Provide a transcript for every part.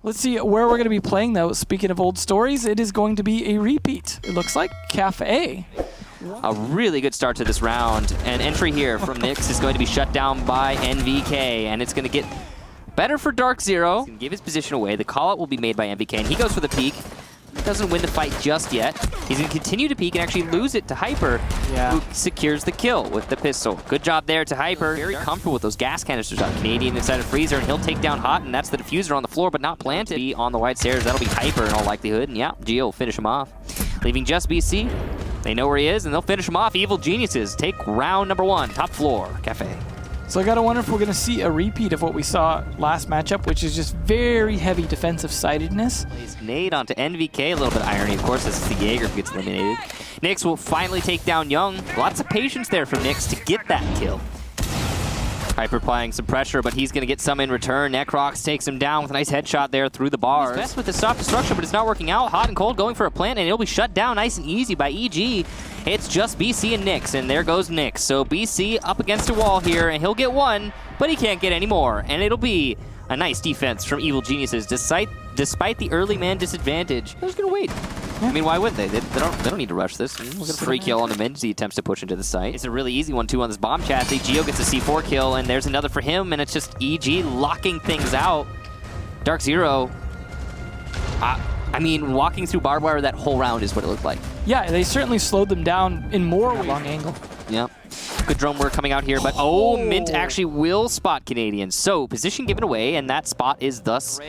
Let's see where we're going to be playing, though. Speaking of old stories, it is going to be a repeat. It looks like Cafe. A really good start to this round. An entry here from Nyx is going to be shut down by NVK, and it's going to get better for DarkZero. He's going to give his position away. The call-out will be made by NVK, and he goes for the peek. Doesn't win the fight just yet. He's going to continue to peek and actually lose it to Hyper, who secures the kill with the pistol. Good job there to Hyper. Very comfortable with those gas canisters on Canadian inside of Freezer, and he'll take down Hot, and that's the diffuser on the floor, but not planted. Be on the white stairs. That'll be Hyper in all likelihood, and yeah, Geo will finish him off. Leaving just BC. They know where he is, and they'll finish him off. Evil Geniuses take round number 1, top floor, Cafe. So I gotta wonder if we're gonna see a repeat of what we saw last matchup, which is just very heavy defensive-sidedness. Plays nade onto NVK, a little bit of irony, of course, as the Jaeger gets eliminated. Nyx will finally take down Young. Lots of patience there from Nyx to get that kill. Hyper applying some pressure, but he's going to get some in return. Necrox takes him down with a nice headshot there through the bars. He's best with the soft destruction, but it's not working out. Hot and Cold going for a plant, and it'll be shut down nice and easy by EG. It's just BC and Nyx, and there goes Nyx. So BC up against a wall here, and he'll get one, but he can't get any more. And it'll be a nice defense from Evil Geniuses, despite the early man disadvantage. They're just going to wait. I mean, why would they? They don't need to rush this. We'll get a free kill on the mid as he attempts to push into the site. It's a really easy one, too, on this bomb chassis. Geo gets a C4 kill, and there's another for him, and it's just EG locking things out. DarkZero, I mean, walking through barbed wire that whole round is what it looked like. Yeah, they certainly slowed them down in more long angle. Yeah. Good drone work coming out here, but Mint actually will spot Canadian. So, position given away, and that spot is thus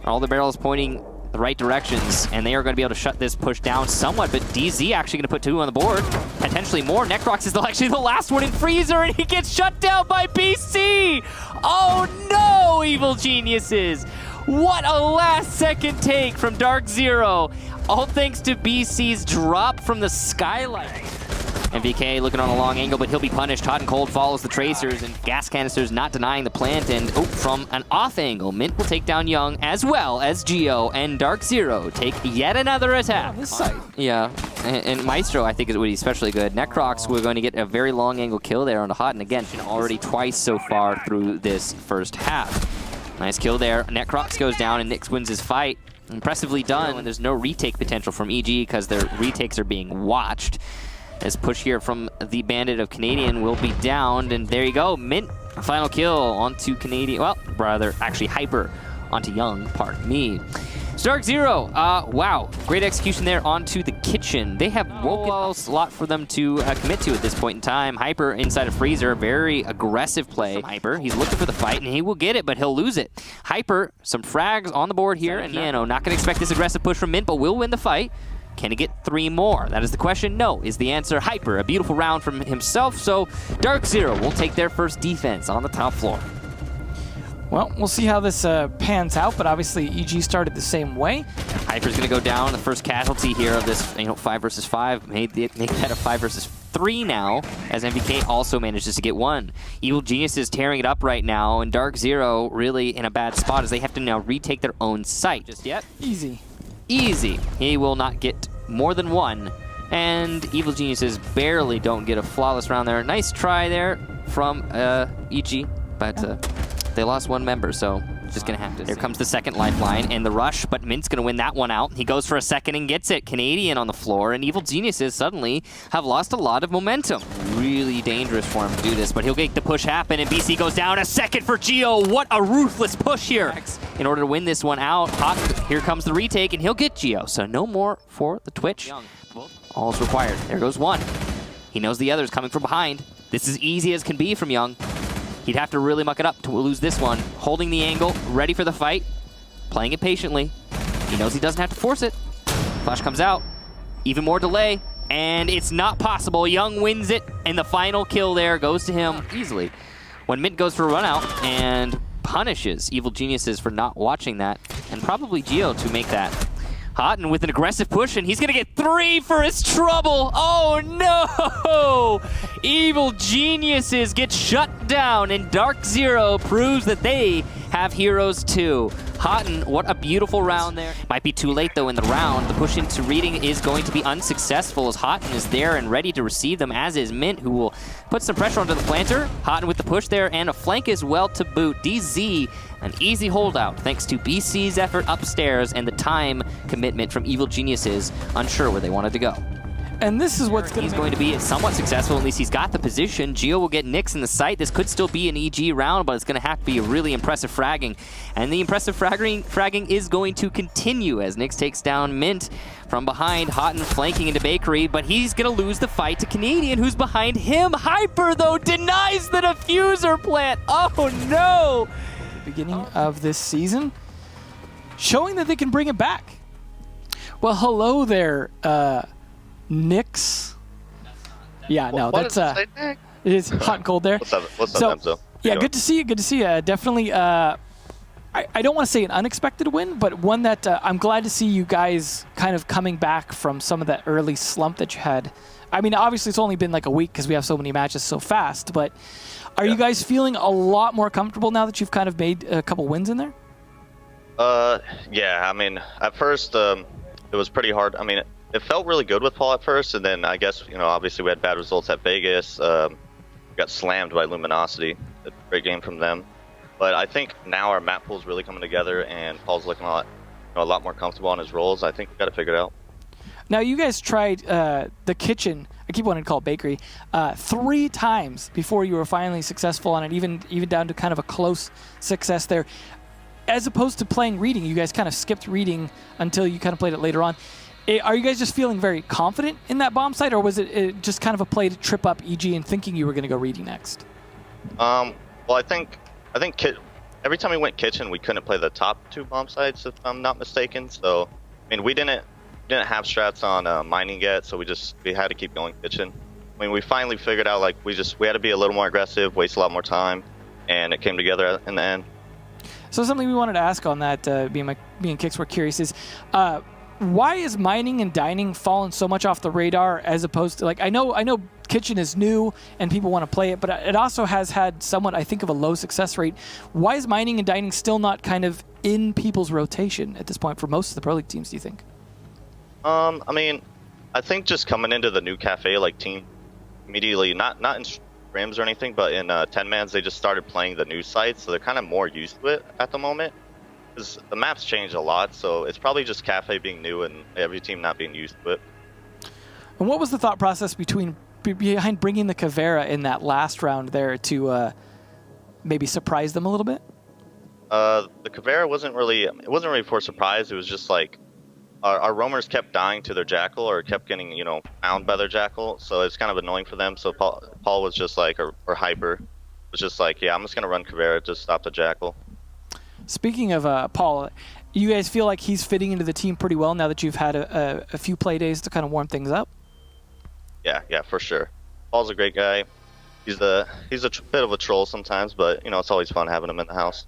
all the barrels pointing the right directions, and they are going to be able to shut this push down somewhat, but DZ actually going to put 2 on the board. Potentially more. Necrox is actually the last one in Freezer, and he gets shut down by BC! Oh no, Evil Geniuses! What a last-second take from DarkZero, all thanks to BC's drop from the skylight. MVK looking on a long angle, but he'll be punished. Hot and Cold follows the tracers, and gas canisters not denying the plant, and from an off angle, Mint will take down Young, as well as Geo, and DarkZero take yet another attack. This side. Yeah, and Maestro, I think, is would be especially good. Necrox, we're going to get a very long angle kill there on the Hot, and again, already twice so far through this first half. Nice kill there. Necrox goes down, and Nyx wins his fight. Impressively done, and there's no retake potential from EG because their retakes are being watched. As push here from the Bandit of Canadian will be downed, and there you go. Mint, final kill onto Canadian. Well, rather, actually Hyper onto Young, pardon me. DarkZero, wow, great execution there onto the kitchen. They have woken up a lot for them to commit to at this point in time. Hyper inside of Freezer, very aggressive play. Hyper, he's looking for the fight, and he will get it, but he'll lose it. Hyper, some frags on the board here, and Piano, not going to expect this aggressive push from Mint, but will win the fight. Can he get 3 more? That is the question. No is the answer. Hyper, a beautiful round from himself, so DarkZero will take their first defense on the top floor. Well, we'll see how this pans out, but obviously EG started the same way. Hyper's going to go down, the first casualty here of this 5 versus 5. Make that a 5 versus 3 now, as MVK also manages to get 1. Evil Genius is tearing it up right now, and DarkZero really in a bad spot as they have to now retake their own site. Just yet? Easy. Easy. He will not get more than 1. And Evil Geniuses barely don't get a flawless round there. Nice try there from EG, but they lost 1 member, so just gonna have to. There comes the second lifeline and the rush, but Mint's gonna win that one out. He goes for a second and gets it. Canadian on the floor, and Evil Geniuses suddenly have lost a lot of momentum. Really dangerous for him to do this, but he'll make the push happen, and BC goes down. A second for Geo. What a ruthless push here in order to win this one out. Hot, here comes the retake, and he'll get Geo, so no more for the Twitch. All is required. There goes 1. He knows the other's coming from behind. This is easy as can be from Young. He'd have to really muck it up to lose this one. Holding the angle, ready for the fight, playing it patiently. He knows he doesn't have to force it. Flash comes out, even more delay, and it's not possible. Young wins it, and the final kill there goes to him easily. When Mint goes for a run out and punishes Evil Geniuses for not watching that, and probably Geo to make that. Hot and with an aggressive push, and he's gonna get 3 for his trouble. Oh no! Evil Geniuses get shut down, and DarkZero proves that they have heroes too. Houghton, what a beautiful round there. Might be too late though in the round. The push into reading is going to be unsuccessful as Houghton is there and ready to receive them, as is Mint, who will put some pressure onto the planter. Houghton with the push there and a flank as well to boot. DZ, an easy holdout thanks to BC's effort upstairs and the time commitment from Evil Geniuses, unsure where they wanted to go. And this is what's He's going to be somewhat successful. At least he's got the position. Geo will get Nyx in the site. This could still be an EG round, but it's going to have to be a really impressive fragging. And the impressive fragging is going to continue as Nyx takes down Mint from behind. Houghton flanking into Bakery, but he's going to lose the fight to Canadian, who's behind him. Hyper, though, denies the diffuser plant. Oh, no! Beginning of this season, showing that they can bring it back. Well, hello there, Nyx. Yeah, no, that's it is hot and cold there. What's up, Enzo? Yeah, good to see you. Good to see you. Definitely. I don't want to say an unexpected win, but one that I'm glad to see you guys kind of coming back from some of that early slump that you had. I mean, obviously it's only been like a week because we have so many matches so fast, but are you guys feeling a lot more comfortable now that you've kind of made a couple wins in there? Yeah. I mean, at first it was pretty hard. I mean, it felt really good with Paul at first, and then I guess, obviously we had bad results at Vegas. Got slammed by Luminosity. A great game from them. But I think now our map pool is really coming together, and Paul's looking a lot more comfortable on his roles. I think we got to figure it out. Now, you guys tried the kitchen, I keep wanting to call it bakery, 3 times before you were finally successful on it, even down to kind of a close success there. As opposed to playing reading, you guys kind of skipped reading until you kind of played it later on. Are you guys just feeling very confident in that bomb site, or was it just kind of a play to trip up EG and thinking you were going to go reading next? Well, I think every time we went kitchen, we couldn't play the top 2 bomb sites, if I'm not mistaken. So, I mean, we didn't have strats on mining yet, so we had to keep going kitchen. I mean, we finally figured out like we had to be a little more aggressive, waste a lot more time, and it came together in the end. So something we wanted to ask on that, me and Kix were curious, is why is mining and dining fallen so much off the radar as opposed to, like, I know kitchen is new and people want to play it, but it also has had somewhat, I think, of a low success rate. Why is mining and dining still not kind of in people's rotation at this point for most of the Pro League teams, do you think? I mean, I think just coming into the new cafe, like team immediately, not in scrims or anything, but in 10-mans, they just started playing the new sites, so they're kind of more used to it at the moment. Because the maps change a lot, so it's probably just cafe being new and every team not being used to it. And what was the thought process behind bringing the Caveira in that last round there to maybe surprise them a little bit? The Caveira wasn't really for surprise. It was just like our roamers kept dying to their Jackal or kept getting found by their Jackal, so it's kind of annoying for them. So Paul was just like, or Hyper was just like, yeah, I'm just gonna run Caveira to stop the Jackal. Speaking of Paul, you guys feel like he's fitting into the team pretty well now that you've had a few play days to kind of warm things up? Yeah, for sure. Paul's a great guy. He's a bit of a troll sometimes, but it's always fun having him in the house.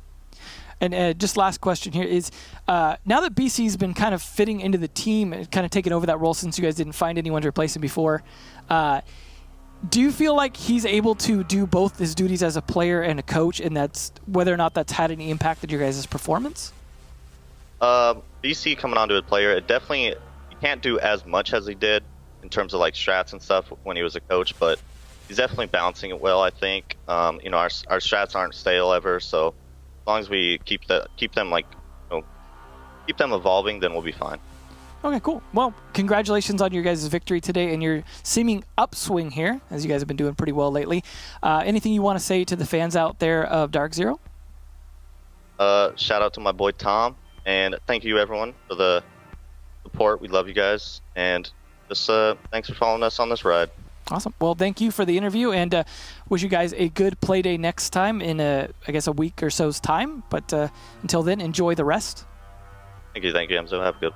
And just last question here is, now that BC's been kind of fitting into the team and kind of taking over that role since you guys didn't find anyone to replace him before, do you feel like he's able to do both his duties as a player and a coach, and that's whether or not that's had any impact on your guys' performance? BC coming onto a player, it definitely, he can't do as much as he did in terms of like strats and stuff when he was a coach, but he's definitely balancing it well, I think. Our strats aren't stale ever, so as long as we keep them evolving, then we'll be fine. Okay, cool. Well, congratulations on your guys' victory today and your seeming upswing here, as you guys have been doing pretty well lately. Anything you want to say to the fans out there of DarkZero? Shout out to my boy Tom, and thank you everyone for the support. We love you guys, and just thanks for following us on this ride. Awesome. Well, thank you for the interview, and wish you guys a good play day next time in, I guess, a week or so's time. But until then, enjoy the rest. Thank you, Enzo. Have a good